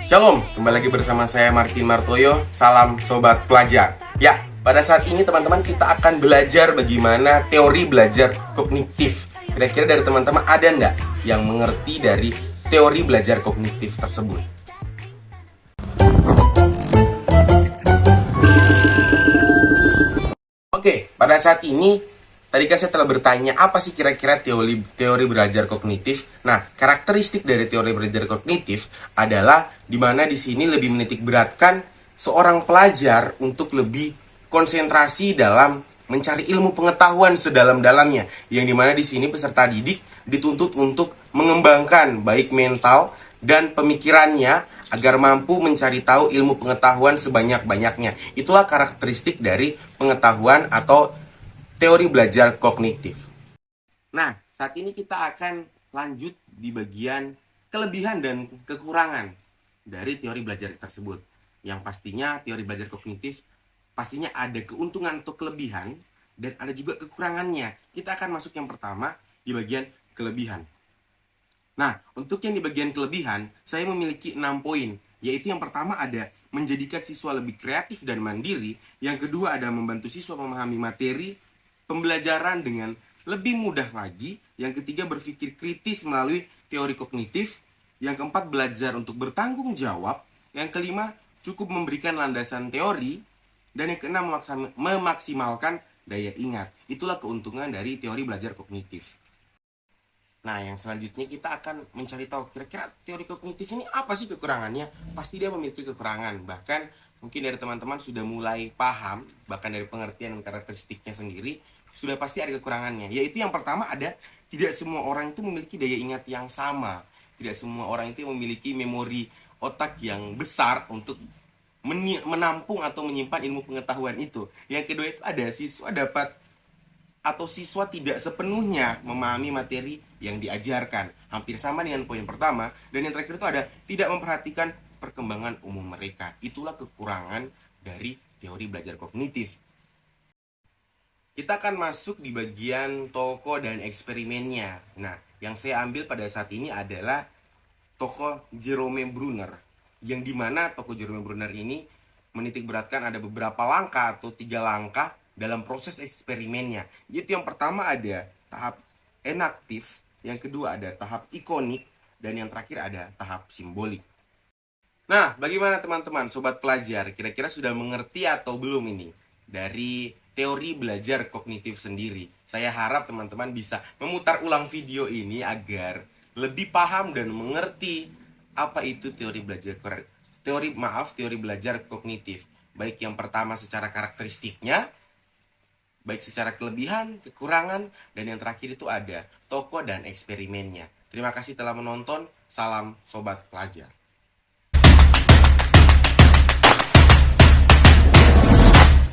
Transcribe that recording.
Shalom, kembali lagi bersama saya Martin Martoyo. Salam Sobat Pelajar. Ya, pada saat ini teman-teman kita akan belajar bagaimana teori belajar kognitif. Kira-kira dari teman-teman ada nggak yang mengerti dari teori belajar kognitif tersebut? Oke, pada saat ini tadi kan saya telah bertanya apa sih kira-kira teori belajar kognitif. Nah, karakteristik dari teori belajar kognitif adalah di mana di sini lebih menitik beratkan seorang pelajar untuk lebih konsentrasi dalam mencari ilmu pengetahuan sedalam-dalamnya. Yang dimana di sini peserta didik dituntut untuk mengembangkan baik mental dan pemikirannya agar mampu mencari tahu ilmu pengetahuan sebanyak-banyaknya. Itulah karakteristik dari pengetahuan atau teori belajar kognitif. Nah, saat ini kita akan lanjut di bagian kelebihan dan kekurangan dari teori belajar tersebut. Yang pastinya teori belajar kognitif pastinya ada keuntungan atau kelebihan dan ada juga kekurangannya. Kita akan masuk yang pertama di bagian kelebihan. Nah, untuk yang di bagian kelebihan, saya memiliki 6 poin. Yaitu yang pertama ada menjadikan siswa lebih kreatif dan mandiri. Yang kedua ada membantu siswa memahami materi pembelajaran dengan lebih mudah lagi. Yang ketiga berpikir kritis melalui teori kognitif. Yang keempat belajar untuk bertanggung jawab. Yang kelima cukup memberikan landasan teori. Dan yang keenam memaksimalkan daya ingat. Itulah keuntungan dari teori belajar kognitif. Nah, yang selanjutnya kita akan mencari tahu kira-kira teori kognitif ini apa sih kekurangannya. Pasti dia memiliki kekurangan. Bahkan mungkin dari teman-teman sudah mulai paham, bahkan dari pengertian karakteristiknya sendiri, sudah pasti ada kekurangannya. Yaitu yang pertama ada, tidak semua orang itu memiliki daya ingat yang sama. Tidak semua orang itu memiliki memori otak yang besar untuk menampung atau menyimpan ilmu pengetahuan itu. Yang kedua itu ada siswa tidak sepenuhnya memahami materi yang diajarkan. Hampir sama dengan poin pertama. Dan yang terakhir itu ada tidak memperhatikan perkembangan umum mereka. Itulah kekurangan dari teori belajar kognitif. Kita akan masuk di bagian tokoh dan eksperimennya. Nah, yang saya ambil pada saat ini adalah tokoh Jerome Bruner. Yang dimana tokoh Jerome Bruner ini menitik beratkan ada beberapa langkah atau 3 langkah dalam proses eksperimennya. Yaitu yang pertama ada tahap enaktif, yang kedua ada tahap ikonik, dan yang terakhir ada tahap simbolik. Nah, bagaimana teman-teman, sobat pelajar? Kira-kira sudah mengerti atau belum ini dari teori belajar kognitif sendiri? Saya harap teman-teman bisa memutar ulang video ini agar lebih paham dan mengerti apa itu teori belajar kognitif. Baik yang pertama secara karakteristiknya, baik secara kelebihan, kekurangan, dan yang terakhir itu ada tokoh dan eksperimennya. Terima kasih telah menonton. Salam Sobat Pelajar.